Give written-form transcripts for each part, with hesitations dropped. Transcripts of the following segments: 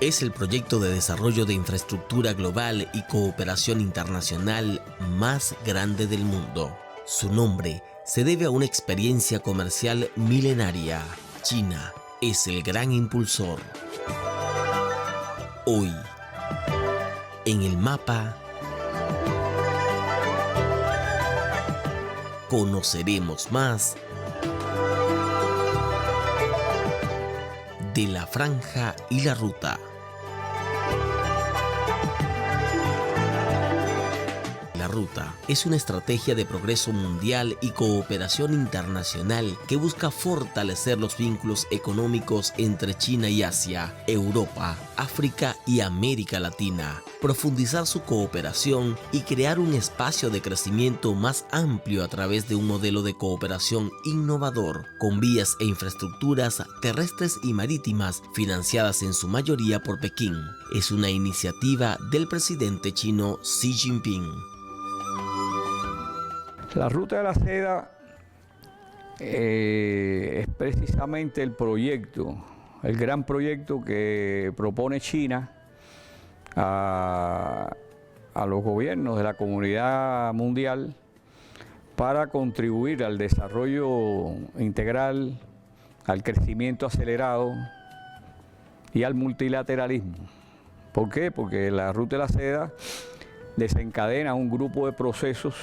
Es el proyecto de desarrollo de infraestructura global y cooperación internacional más grande del mundo. Su nombre se debe a una experiencia comercial milenaria. China es el gran impulsor. Hoy, en el mapa, conoceremos más de la franja y la ruta. La ruta es una estrategia de progreso mundial y cooperación internacional que busca fortalecer los vínculos económicos entre China y Asia, Europa, África y América Latina, profundizar su cooperación y crear un espacio de crecimiento más amplio a través de un modelo de cooperación innovador, con vías e infraestructuras terrestres y marítimas financiadas en su mayoría por Pekín. Es una iniciativa del presidente chino Xi Jinping. La Ruta de la Seda es precisamente el gran proyecto que propone China a los gobiernos de la comunidad mundial para contribuir al desarrollo integral, al crecimiento acelerado y al multilateralismo. ¿Por qué? Porque la Ruta de la Seda desencadena un grupo de procesos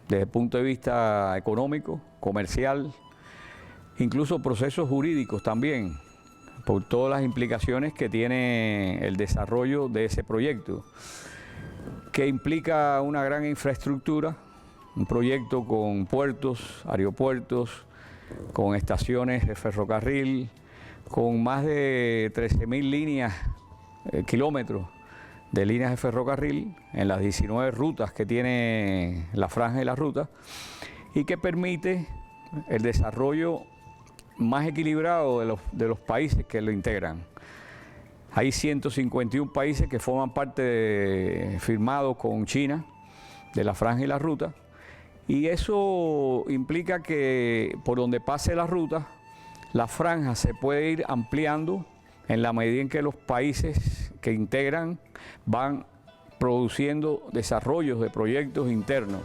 desde el punto de vista económico, comercial, incluso procesos jurídicos también, por todas las implicaciones que tiene el desarrollo de ese proyecto, que implica una gran infraestructura, un proyecto con puertos, aeropuertos, con estaciones de ferrocarril, con más de 13.000 líneas, kilómetros de líneas de ferrocarril en las 19 rutas que tiene la franja y la ruta, y que permite el desarrollo más equilibrado de los países que lo integran. Hay 151 países que forman parte firmados con China de la franja y la ruta, y eso implica que por donde pase la ruta, la franja se puede ir ampliando en la medida en que los países que integran van produciendo desarrollos de proyectos internos.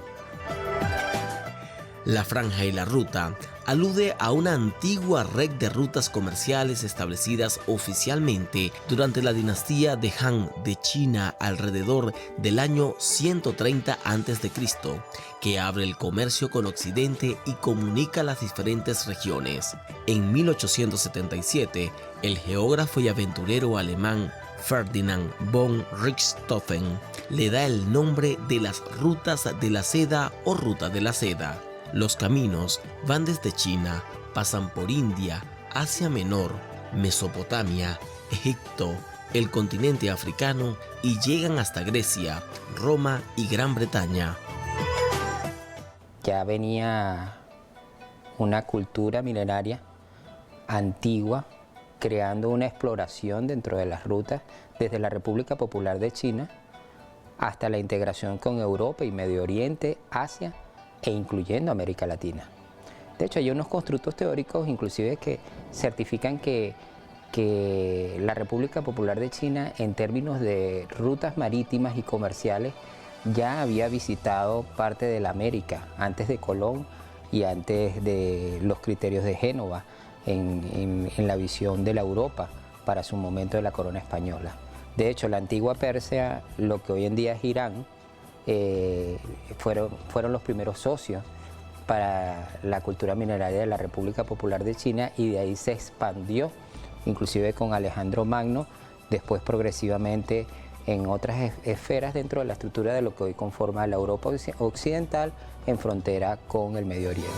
La franja y la ruta alude a una antigua red de rutas comerciales establecidas oficialmente durante la dinastía de Han de China alrededor del año 130 a.C., que abre el comercio con Occidente y comunica las diferentes regiones. En 1877, el geógrafo y aventurero alemán Ferdinand von Richthofen le da el nombre de las rutas de la seda o ruta de la seda. Los caminos van desde China, pasan por India, Asia Menor, Mesopotamia, Egipto, el continente africano y llegan hasta Grecia, Roma y Gran Bretaña. Ya venía una cultura milenaria antigua creando una exploración dentro de las rutas desde la República Popular de China hasta la integración con Europa y Medio Oriente, Asia e incluyendo América Latina. De hecho, hay unos constructos teóricos inclusive que certifican que la República Popular de China, en términos de rutas marítimas y comerciales, ya había visitado parte de la América antes de Colón y antes de los criterios de Génova en la visión de la Europa para su momento de la corona española. De hecho, la antigua Persia, lo que hoy en día es Irán, fueron los primeros socios para la cultura mineraria de la República Popular de China, y de ahí se expandió, inclusive con Alejandro Magno, después progresivamente en otras esferas dentro de la estructura de lo que hoy conforma la Europa occidental en frontera con el Medio Oriente.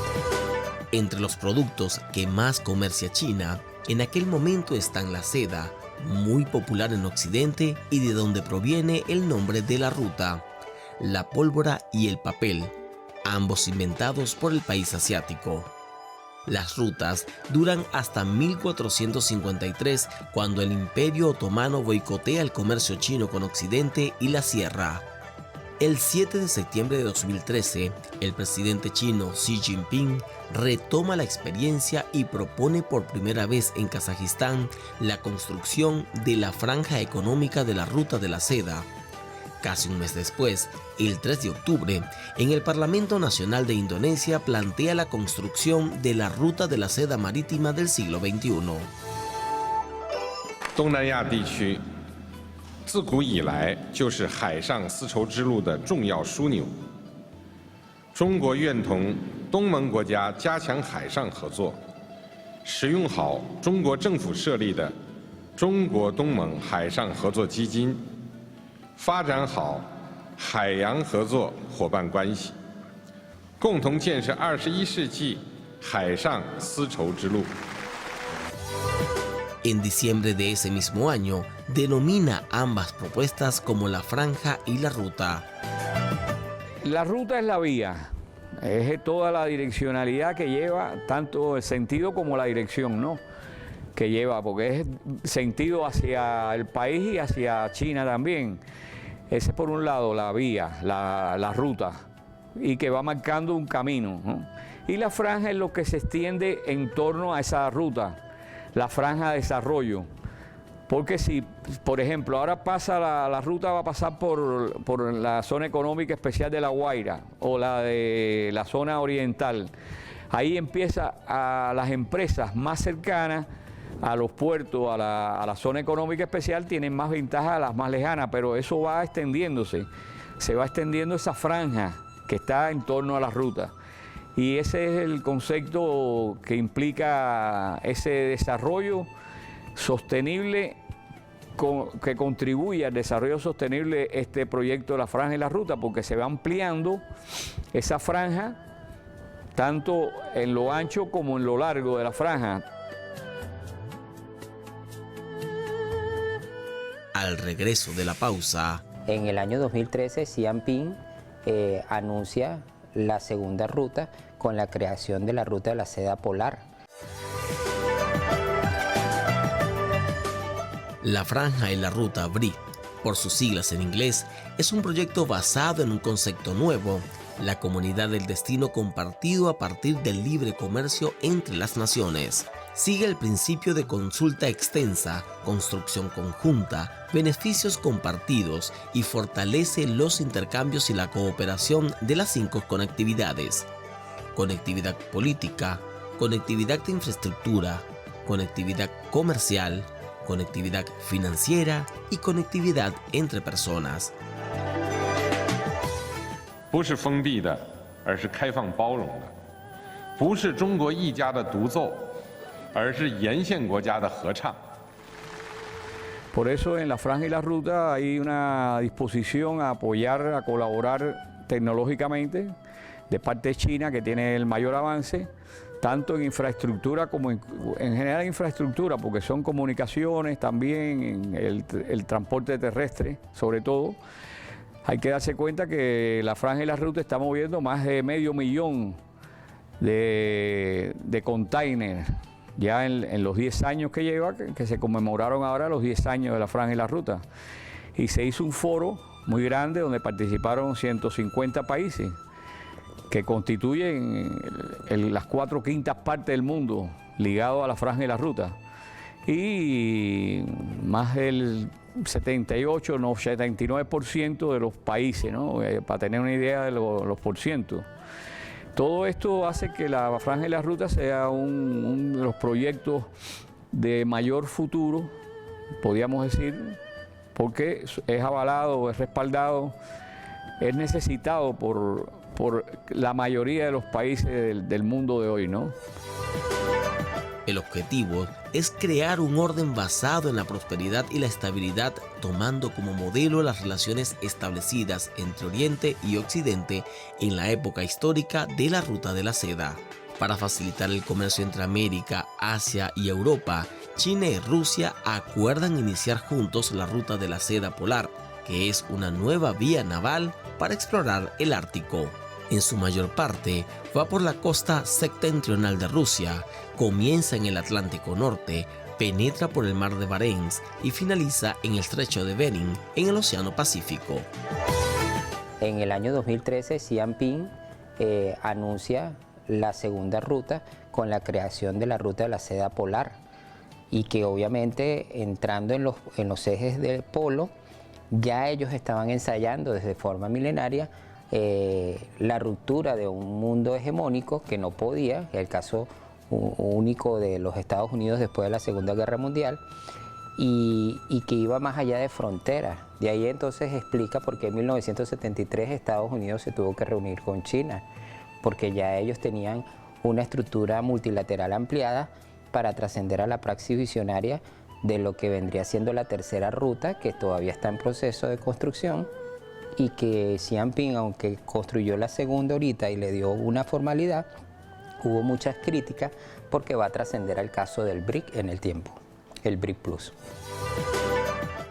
Entre los productos que más comercia China, en aquel momento están la seda, muy popular en Occidente y de donde proviene el nombre de la ruta, la pólvora y el papel, ambos inventados por el país asiático. Las rutas duran hasta 1453, cuando el Imperio Otomano boicotea el comercio chino con Occidente y la Sierra. El 7 de septiembre de 2013, el presidente chino Xi Jinping retoma la experiencia y propone por primera vez en Kazajistán la construcción de la franja económica de la Ruta de la Seda. Casi un mes después, el 3 de octubre, en el Parlamento Nacional de Indonesia plantea la construcción de la Ruta de la Seda Marítima del siglo XXI. 东南亚地区自古以来就是海上丝绸之路的重要枢纽。中国愿同东盟国家加强海上合作，使用好中国政府设立的中国东盟海上合作基金，发展好海洋合作伙伴关系，共同建设21世纪海上丝绸之路。 En diciembre de ese mismo año, denomina ambas propuestas como la franja y la ruta. La ruta es la vía, es toda la direccionalidad que lleva, tanto el sentido como la dirección, ¿no? Que lleva, porque es sentido hacia el país y hacia China también. Ese es por un lado la vía, la ruta, y que va marcando un camino, ¿no? Y la franja es lo que se extiende en torno a esa ruta. La franja de desarrollo, porque si, por ejemplo, ahora pasa la ruta va a pasar por la zona económica especial de La Guaira o la de la zona oriental, ahí empieza a las empresas más cercanas a los puertos, a la zona económica especial, tienen más ventajas a las más lejanas, pero eso va extendiéndose, se va extendiendo esa franja que está en torno a la ruta. Y ese es el concepto que implica ese desarrollo sostenible que contribuye al desarrollo sostenible este proyecto de la franja y la ruta, porque se va ampliando esa franja tanto en lo ancho como en lo largo de la franja. Al regreso de la pausa. En el año 2013, Xi Jinping anuncia la segunda ruta con la creación de la Ruta de la Seda Polar. La franja y la ruta BRI, por sus siglas en inglés, es un proyecto basado en un concepto nuevo, la comunidad del destino compartido a partir del libre comercio entre las naciones. Sigue el principio de consulta extensa, construcción conjunta, beneficios compartidos y fortalece los intercambios y la cooperación de las 5 conectividades: conectividad política, conectividad de infraestructura, conectividad comercial, conectividad financiera y conectividad entre personas. 不是封闭的，而是开放包容的；不是中国一家的独奏，而是沿线国家的合唱。 Por eso en la franja y la ruta hay una disposición a apoyar, a colaborar tecnológicamente de parte de China, que tiene el mayor avance, tanto en infraestructura como en general infraestructura, porque son comunicaciones también, el transporte terrestre sobre todo. Hay que darse cuenta que la franja y la ruta está moviendo más de 500.000 de containers ya en los 10 años que lleva, que se conmemoraron ahora los 10 años de la franja y la ruta. Y se hizo un foro muy grande donde participaron 150 países que constituyen las 4/5 partes del mundo ligado a la franja y la ruta. Y más del 78, no, 79% de los países, ¿no? Para tener una idea de los porcientos. Todo esto hace que la franja y la ruta sea uno de los proyectos de mayor futuro, podríamos decir, porque es avalado, es respaldado, es necesitado por la mayoría de los países del mundo de hoy, ¿no? El objetivo es crear un orden basado en la prosperidad y la estabilidad, tomando como modelo las relaciones establecidas entre Oriente y Occidente en la época histórica de la Ruta de la Seda. Para facilitar el comercio entre América, Asia y Europa, China y Rusia acuerdan iniciar juntos la Ruta de la Seda Polar, que es una nueva vía naval para explorar el Ártico. En su mayor parte, va por la costa septentrional de Rusia, comienza en el Atlántico Norte, penetra por el mar de Barents y finaliza en el estrecho de Bering, en el Océano Pacífico. En el año 2013, Xi Jinping anuncia la segunda ruta con la creación de la ruta de la seda polar, y que obviamente entrando en los ejes del polo, ya ellos estaban ensayando desde forma milenaria la ruptura de un mundo hegemónico que no podía, el caso único de los Estados Unidos después de la Segunda Guerra Mundial, y que iba más allá de fronteras. De ahí entonces explica por qué en 1973 Estados Unidos se tuvo que reunir con China, porque ya ellos tenían una estructura multilateral ampliada para trascender a la praxis visionaria de lo que vendría siendo la tercera ruta, que todavía está en proceso de construcción, y que Xi Jinping, aunque construyó la segunda ahorita y le dio una formalidad, hubo muchas críticas porque va a trascender al caso del BRIC en el tiempo, el BRIC Plus.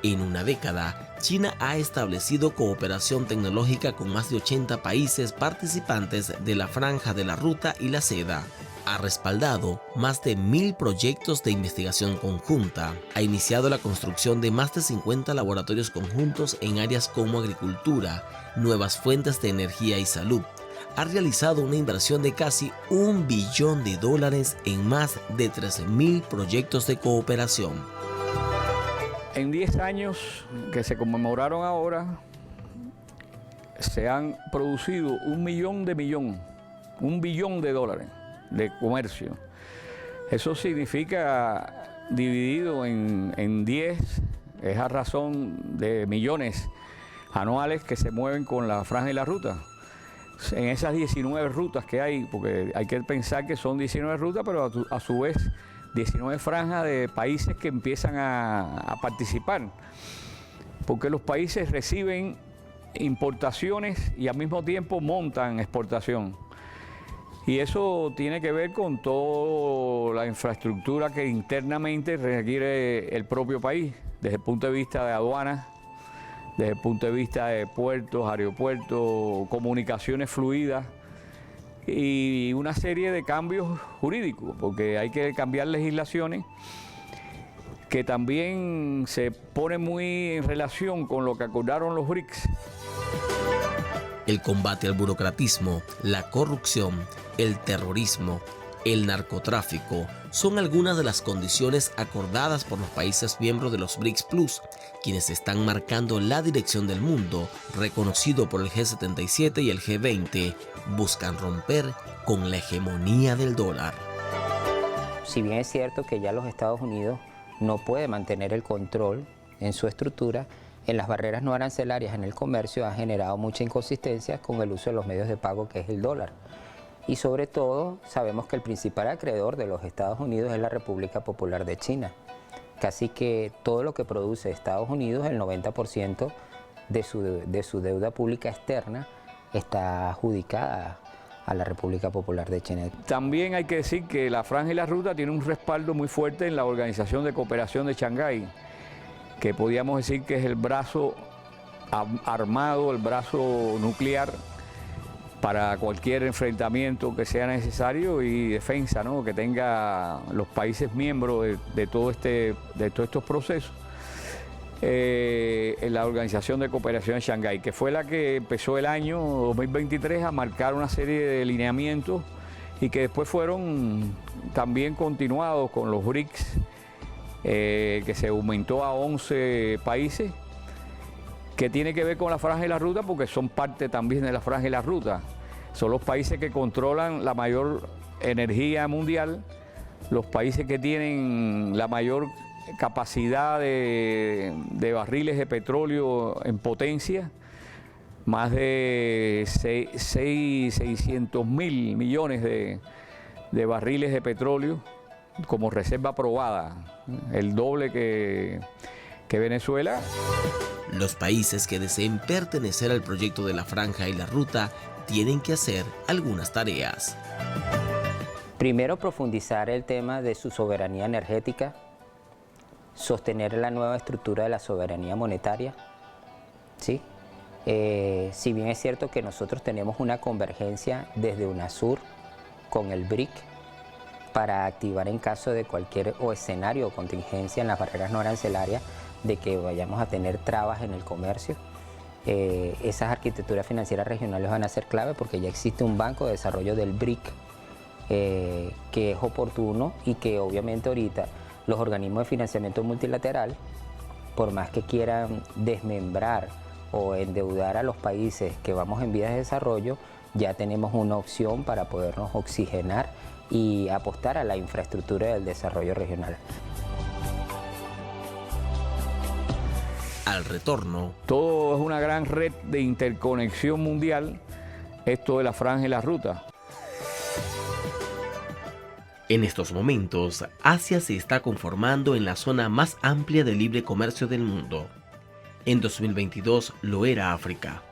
En una década, China ha establecido cooperación tecnológica con más de 80 países participantes de la Franja de la Ruta y la Seda. Ha respaldado más de 1000 proyectos de investigación conjunta. Ha iniciado la construcción de más de 50 laboratorios conjuntos en áreas como agricultura, nuevas fuentes de energía y salud. Ha realizado una inversión de casi $1 billón en más de 13.000 proyectos de cooperación. En 10 años que se conmemoraron ahora, se han producido $1 billón de comercio. Eso significa, dividido en 10, es a razón de millones anuales que se mueven con la Franja y la Ruta. En esas 19 rutas que hay, porque hay que pensar que son 19 rutas, pero a su vez 19 franjas de países que empiezan a participar, porque los países reciben importaciones y al mismo tiempo montan exportación. Y eso tiene que ver con toda la infraestructura que internamente requiere el propio país, desde el punto de vista de aduanas, desde el punto de vista de puertos, aeropuertos, comunicaciones fluidas y una serie de cambios jurídicos, porque hay que cambiar legislaciones que también se ponen muy en relación con lo que acordaron los BRICS. El combate al burocratismo, la corrupción, el terrorismo, el narcotráfico son algunas de las condiciones acordadas por los países miembros de los BRICS Plus, quienes están marcando la dirección del mundo, reconocido por el G77 y el G20, buscan romper con la hegemonía del dólar. Si bien es cierto que ya los Estados Unidos no puede mantener el control en su estructura, en las barreras no arancelarias en el comercio ha generado mucha inconsistencia con el uso de los medios de pago, que es el dólar. Y sobre todo sabemos que el principal acreedor de los Estados Unidos es la República Popular de China. Casi que todo lo que produce Estados Unidos, el 90% de su deuda pública externa, está adjudicada a la República Popular de China. También hay que decir que la Franja y la Ruta tiene un respaldo muy fuerte en la Organización de Cooperación de Shanghái, que podríamos decir que es el brazo armado, el brazo nuclear para cualquier enfrentamiento que sea necesario y defensa, ¿no?, que tenga los países miembros de todos estos procesos. En la Organización de Cooperación de Shanghái, que fue la que empezó el año 2023 a marcar una serie de lineamientos y que después fueron también continuados con los BRICS, que se aumentó a 11 países, que tiene que ver con la Franja y la Ruta porque son parte también de la Franja y la Ruta. Son los países que controlan la mayor energía mundial, los países que tienen la mayor capacidad de barriles de petróleo en potencia, más de 600.000 millones de barriles de petróleo como reserva probada, el doble que Venezuela. Los países que deseen pertenecer al proyecto de la Franja y la Ruta tienen que hacer algunas tareas. Primero, profundizar el tema de su soberanía energética, sostener la nueva estructura de la soberanía monetaria, ¿sí? Si bien es cierto que nosotros tenemos una convergencia desde UNASUR con el BRIC para activar en caso de cualquier escenario o contingencia en las barreras no arancelarias de que vayamos a tener trabas en el comercio, esas arquitecturas financieras regionales van a ser clave porque ya existe un banco de desarrollo del BRIC que es oportuno y que obviamente ahorita los organismos de financiamiento multilateral, por más que quieran desmembrar o endeudar a los países que vamos en vías de desarrollo, ya tenemos una opción para podernos oxigenar y apostar a la infraestructura del desarrollo regional. Al retorno, todo es una gran red de interconexión mundial, esto de la franja y la ruta. en estos momentos, Asia se está conformando en la zona más amplia de libre comercio del mundo. En 2022 lo era África.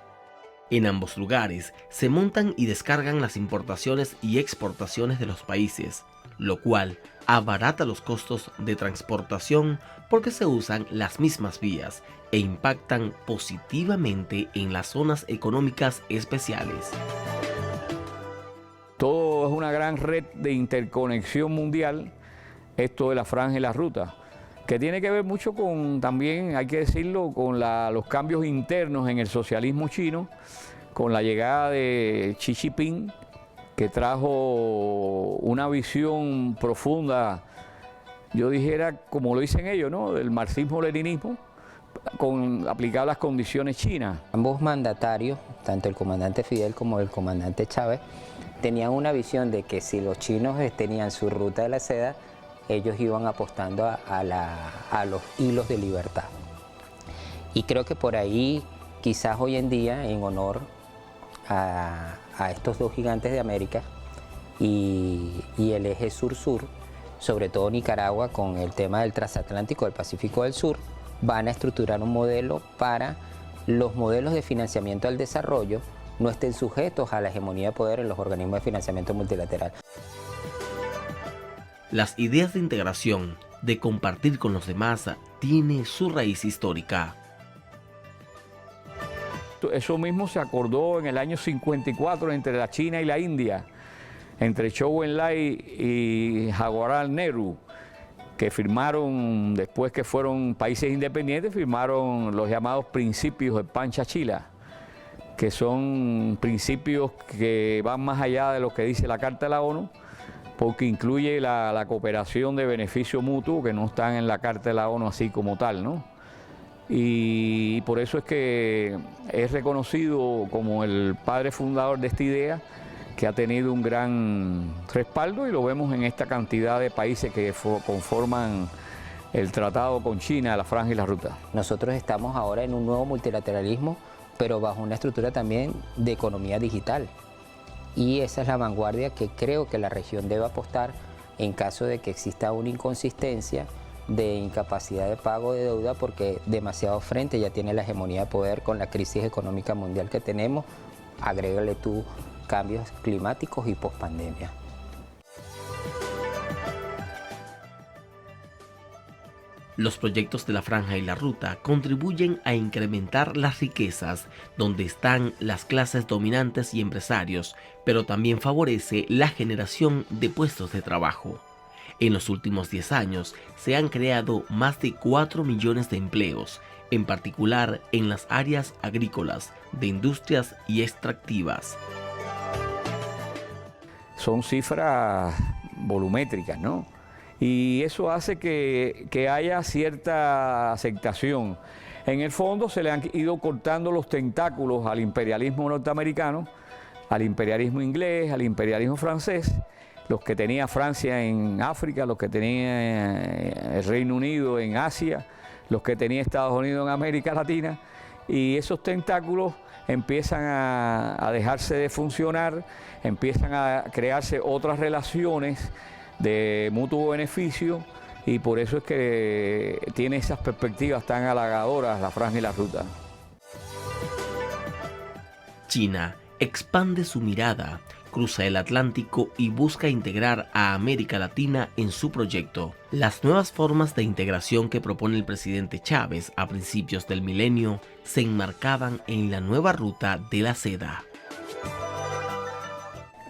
En ambos lugares se montan y descargan las importaciones y exportaciones de los países, lo cual abarata los costos de transportación porque se usan las mismas vías e impactan positivamente en las zonas económicas especiales. Todo es una gran red de interconexión mundial, esto de la franja y la ruta, que tiene que ver mucho con, también hay que decirlo, con los cambios internos en el socialismo chino, con la llegada de Xi Jinping, que trajo una visión profunda, yo dijera, como lo dicen ellos, ¿no?, del marxismo-leninismo, aplicado a las condiciones chinas. Ambos mandatarios, tanto el comandante Fidel como el comandante Chávez, tenían una visión de que si los chinos tenían su ruta de la seda, ellos iban apostando a los hilos de libertad. Y creo que por ahí, quizás hoy en día, en honor a estos dos gigantes de América y el eje sur-sur, sobre todo Nicaragua con el tema del transatlántico del Pacífico del Sur, van a estructurar un modelo para los modelos de financiamiento al desarrollo no estén sujetos a la hegemonía de poder en los organismos de financiamiento multilateral. Las ideas de integración, de compartir con los demás, tiene su raíz histórica. Eso mismo se acordó en el año 54 entre la China y la India, entre Zhou Enlai y Jawaharlal Nehru, que firmaron, después que fueron países independientes, firmaron los llamados principios de Panchachila, que son principios que van más allá de lo que dice la Carta de la ONU, porque incluye la cooperación de beneficio mutuo, que no están en la Carta de la ONU así como tal, ¿no? Y por eso es que es reconocido como el padre fundador de esta idea, que ha tenido un gran respaldo, y lo vemos en esta cantidad de países que conforman el tratado con China, la franja y la ruta. Nosotros estamos ahora en un nuevo multilateralismo, pero bajo una estructura también de economía digital. Y esa es la vanguardia que creo que la región debe apostar en caso de que exista una inconsistencia de incapacidad de pago de deuda, porque demasiado frente ya tiene la hegemonía de poder con la crisis económica mundial que tenemos. Agrégale tú cambios climáticos y pospandemia. Los proyectos de la franja y la ruta contribuyen a incrementar las riquezas donde están las clases dominantes y empresarios, pero también favorece la generación de puestos de trabajo. En los últimos 10 años se han creado más de 4 millones de empleos, en particular en las áreas agrícolas, de industrias y extractivas. Son cifras volumétricas, ¿no? Y eso hace que haya cierta aceptación. En el fondo se le han ido cortando los tentáculos al imperialismo norteamericano, al imperialismo inglés, al imperialismo francés, los que tenía Francia en África, los que tenía el Reino Unido en Asia, los que tenía Estados Unidos en América Latina, y esos tentáculos empiezan a dejarse de funcionar, empiezan a crearse otras relaciones de mutuo beneficio, y por eso es que tiene esas perspectivas tan halagadoras la franja y la ruta. China expande su mirada, cruza el Atlántico y busca integrar a América Latina en su proyecto. Las nuevas formas de integración que propone el presidente Chávez a principios del milenio se enmarcaban en la nueva ruta de la seda.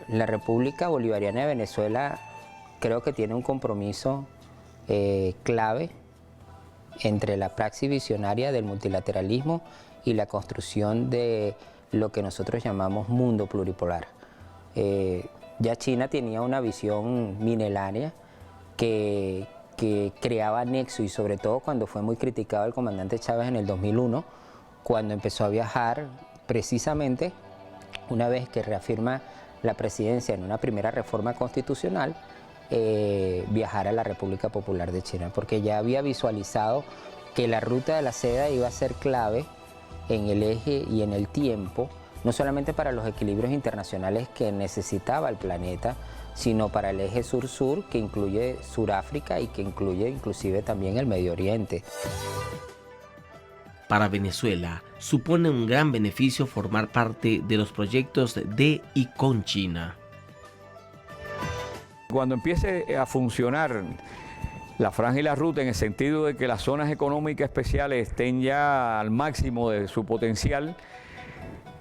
La República Bolivariana de Venezuela creo que tiene un compromiso clave entre la praxis visionaria del multilateralismo y la construcción de lo que nosotros llamamos mundo pluripolar. Ya China tenía una visión milenaria que creaba nexo, y sobre todo cuando fue muy criticado el comandante Chávez en el 2001, cuando empezó a viajar precisamente una vez que reafirma la presidencia en una primera reforma constitucional, viajar a la República Popular de China, porque ya había visualizado que la ruta de la seda iba a ser clave en el eje y en el tiempo, no solamente para los equilibrios internacionales que necesitaba el planeta, sino para el eje sur-sur, que incluye Suráfrica y que incluye inclusive también el Medio Oriente. Para Venezuela, supone un gran beneficio formar parte de los proyectos de y con China. Cuando empiece a funcionar la franja y la ruta, en el sentido de que las zonas económicas especiales estén ya al máximo de su potencial,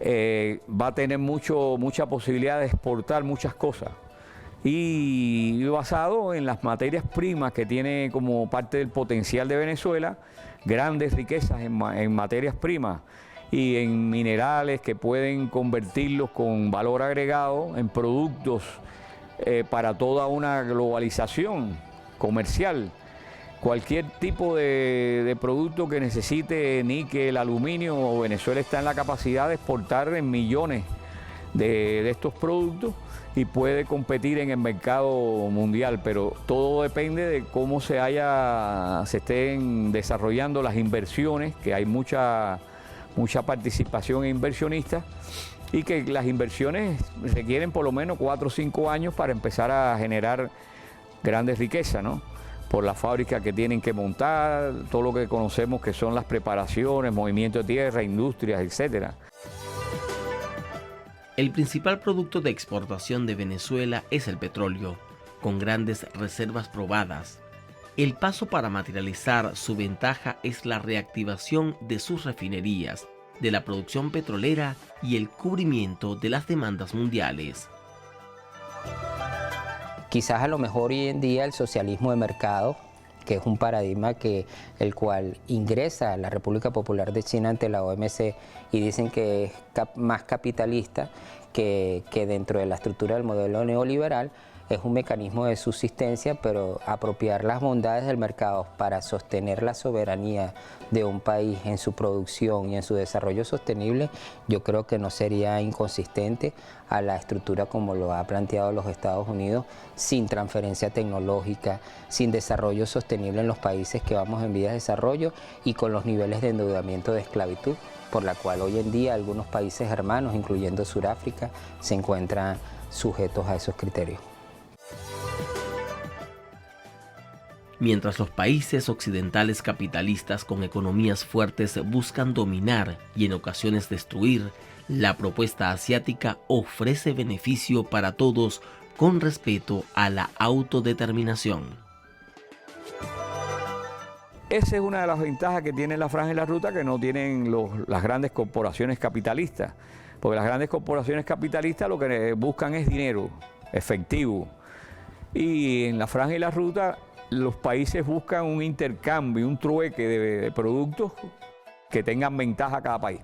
va a tener mucha posibilidad de exportar muchas cosas. Y basado en las materias primas que tiene como parte del potencial de Venezuela, grandes riquezas en materias primas y en minerales que pueden convertirlos con valor agregado en productos para toda una globalización comercial. Cualquier tipo de producto que necesite níquel, aluminio, Venezuela está en la capacidad de exportar en millones de estos productos y puede competir en el mercado mundial, pero todo depende de cómo se estén desarrollando las inversiones, que hay mucha participación en inversionistas, y que las inversiones requieren por lo menos 4 o 5 años para empezar a generar grandes riquezas, ¿no? Por la fábrica que tienen que montar, todo lo que conocemos que son las preparaciones, movimiento de tierra, industrias, etcétera. El principal producto de exportación de Venezuela es el petróleo, con grandes reservas probadas. El paso para materializar su ventaja es la reactivación de sus refinerías, de la producción petrolera y el cubrimiento de las demandas mundiales. Quizás a lo mejor hoy en día el socialismo de mercado, que es un paradigma el cual ingresa a la República Popular de China ante la OMC, y dicen que es más capitalista que dentro de la estructura del modelo neoliberal, es un mecanismo de subsistencia, pero apropiar las bondades del mercado para sostener la soberanía de un país en su producción y en su desarrollo sostenible, yo creo que no sería inconsistente a la estructura como lo ha planteado los Estados Unidos, sin transferencia tecnológica, sin desarrollo sostenible en los países que vamos en vías de desarrollo y con los niveles de endeudamiento de esclavitud, por la cual hoy en día algunos países hermanos, incluyendo Suráfrica, se encuentran sujetos a esos criterios. Mientras los países occidentales capitalistas con economías fuertes buscan dominar y en ocasiones destruir, la propuesta asiática ofrece beneficio para todos con respeto a la autodeterminación. Esa es una de las ventajas que tiene la franja y la ruta que no tienen las grandes corporaciones capitalistas, porque las grandes corporaciones capitalistas lo que buscan es dinero efectivo, y en la franja y la ruta los países buscan un intercambio, un trueque de productos que tengan ventaja a cada país.